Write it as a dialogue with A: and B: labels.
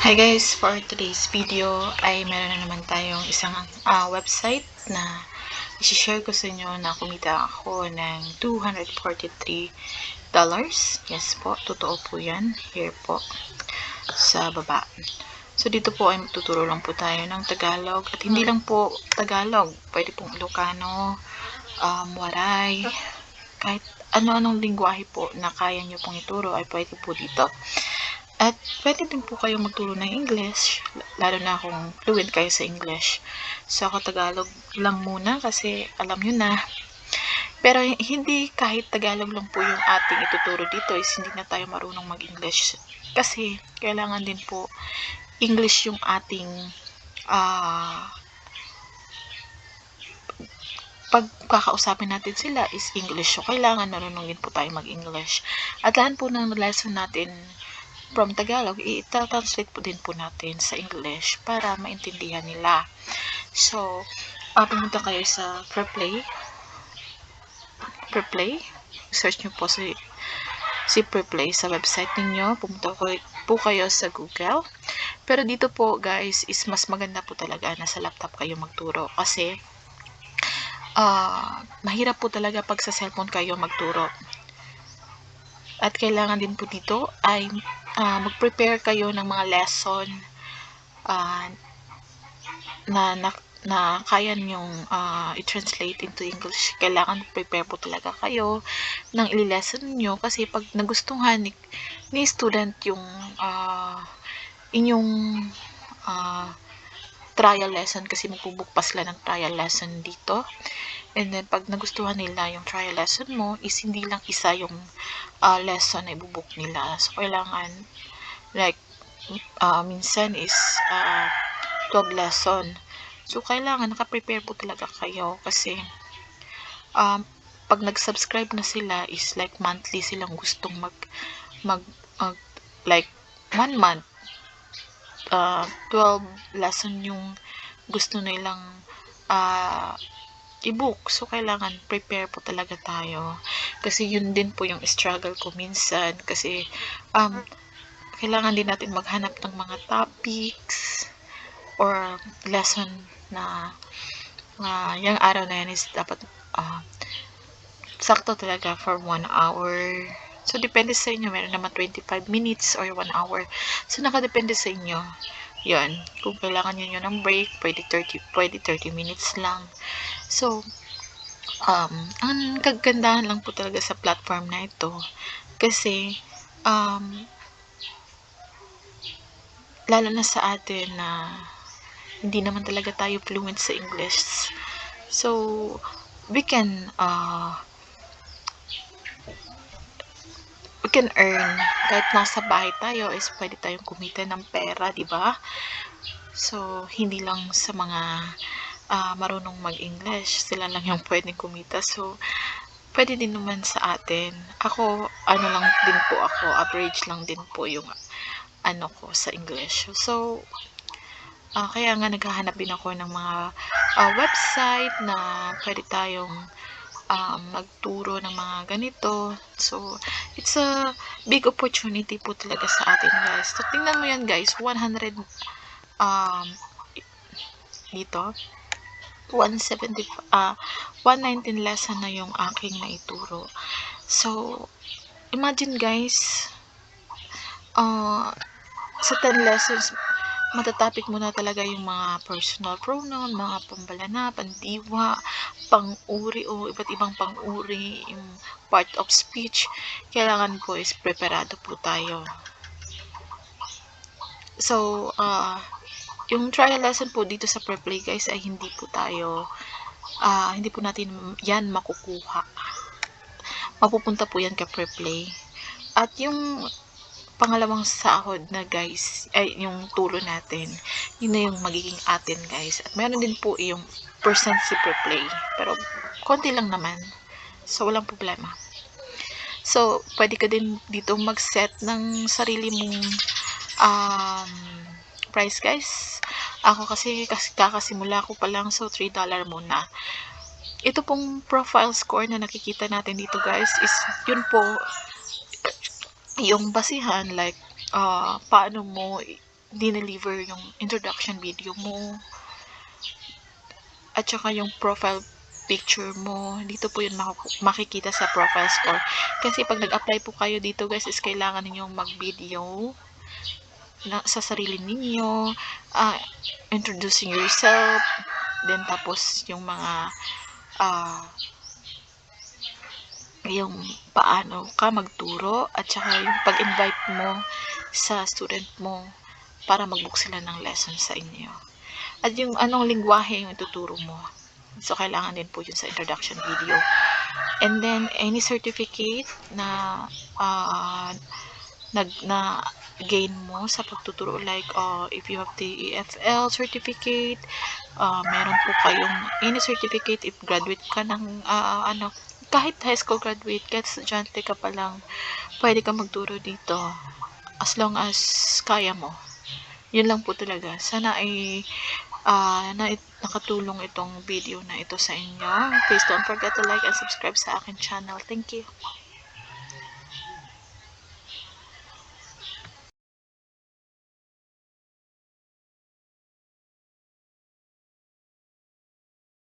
A: Hi guys, for today's video ay meron na naman tayong isang website na i-share ko sa inyo na kumita ako ng $243. Yes po, totoo po yan. Here po sa baba. So dito po ay magtuturo lang po tayo ng Tagalog at hindi lang po Tagalog. Pwede pong Ilocano, Waray, kahit ano-anong lingwahe po na kaya nyo pong ituro ay pwede po dito. At pwede din po kayo magturo ng English, lalo na kung fluent kayo sa English. So, ako Tagalog lang muna kasi alam nyo na. Pero hindi kahit Tagalog lang po yung ating ituturo dito is hindi na tayo marunong mag-English. Kasi kailangan din po English yung ating pag kakausapin natin sila is English. So, kailangan marunong din po tayo mag-English. At lahat po ng lesson natin from Tagalog, i-translate po din po natin sa English para maintindihan nila. So, pumunta kayo sa Preplay. Search nyo po si Preplay sa website ninyo. Pumunta po kayo sa Google. Pero dito po guys, is mas maganda po talaga na sa laptop kayo magturo. Kasi, mahirap po talaga pag sa cellphone kayo magturo. At kailangan din po dito ay mag-prepare kayo ng mga lesson na kaya nyong i-translate into English. Kailangan prepare po talaga kayo ng i-lesson nyo kasi pag nagustuhan ni student yung inyong trial lesson, kasi magbubook pa sila ng trial lesson dito. And then, pag nagustuhan nila yung trial lesson mo, is hindi lang isa yung lesson na ibubook nila. So, kailangan, like, minsan is 12 lesson. So, kailangan nakaprepare po talaga kayo kasi pag nag-subscribe na sila is like monthly silang gustong like 1 month 12 lesson yung gusto nilang i-book. So, kailangan prepare po talaga tayo. Kasi yun din po yung struggle ko minsan. Kasi, kailangan din natin maghanap ng mga topics or lesson na yung araw na yan is dapat sakto talaga for 1 hour. So, depende sa inyo. Meron naman 25 minutes or 1 hour. So, nakadepende sa inyo. Yun. Kung kailangan nyo ng break, pwede 30 minutes lang. So, ang kagandahan lang po talaga sa platform na ito kasi lalo na sa atin na hindi naman talaga tayo fluent sa English. So, we can earn kahit nasa bahay tayo is pwede tayong kumita ng pera, di ba? So, hindi lang sa mga marunong mag-English, sila lang yung pwedeng kumita. So, pwede din naman sa atin. Ako, lang din po ako, average lang din po yung ko sa English. So, kaya nga naghahanap din ako ng mga website na pwede tayong magturo ng mga ganito. So, it's a big opportunity po talaga sa atin, guys. So, tingnan mo yan, guys. 100 dito 119 lesson na yung aking naituro. So, imagine guys, sa 10 lessons, matatapik mo na talaga yung mga personal pronoun, mga pambalana, pandiwa, pang-uri o iba't ibang pang-uri, yung part of speech. Kailangan po is preparado po tayo. So, yung trial lesson po dito sa Preplay guys ay hindi po natin yan makukuha. Mapupunta po yan kay Preplay. At yung pangalawang sahod na guys, ay yung tulo natin, yun na yung magiging atin guys. At meron din po yung percent si Preplay. Pero, konti lang naman. So, walang problema. So, pwede ka din dito mag-set ng sarili mong price guys. Ako kasi kakasimula ko pa lang, so $3 muna. Ito pong profile score na nakikita natin dito guys is yun po yung basihan, like paano mo dineliver yung introduction video mo at saka yung profile picture mo. Dito po yun makikita sa profile score. Kasi pag nag-apply po kayo dito guys is kailangan ninyong mag-video sa sarili ninyo, introducing yourself, then tapos yung mga yung paano ka magturo at saka yung pag-invite mo sa student mo para mag-book sila ng lesson sa inyo. At yung anong lingwahe yung ituturo mo. So, kailangan din po yun sa introduction video. And then, any certificate na gain mo sa pagtuturo, like if you have the EFL certificate, meron po kayong any certificate if graduate ka ng kahit high school graduate, kahit estudyante ka pa lang, pwede ka magturo dito as long as kaya mo. Yun lang po talaga. Sana ay nakatulong itong video na ito sa inyo. Please don't forget to like and subscribe sa akin channel. Thank you.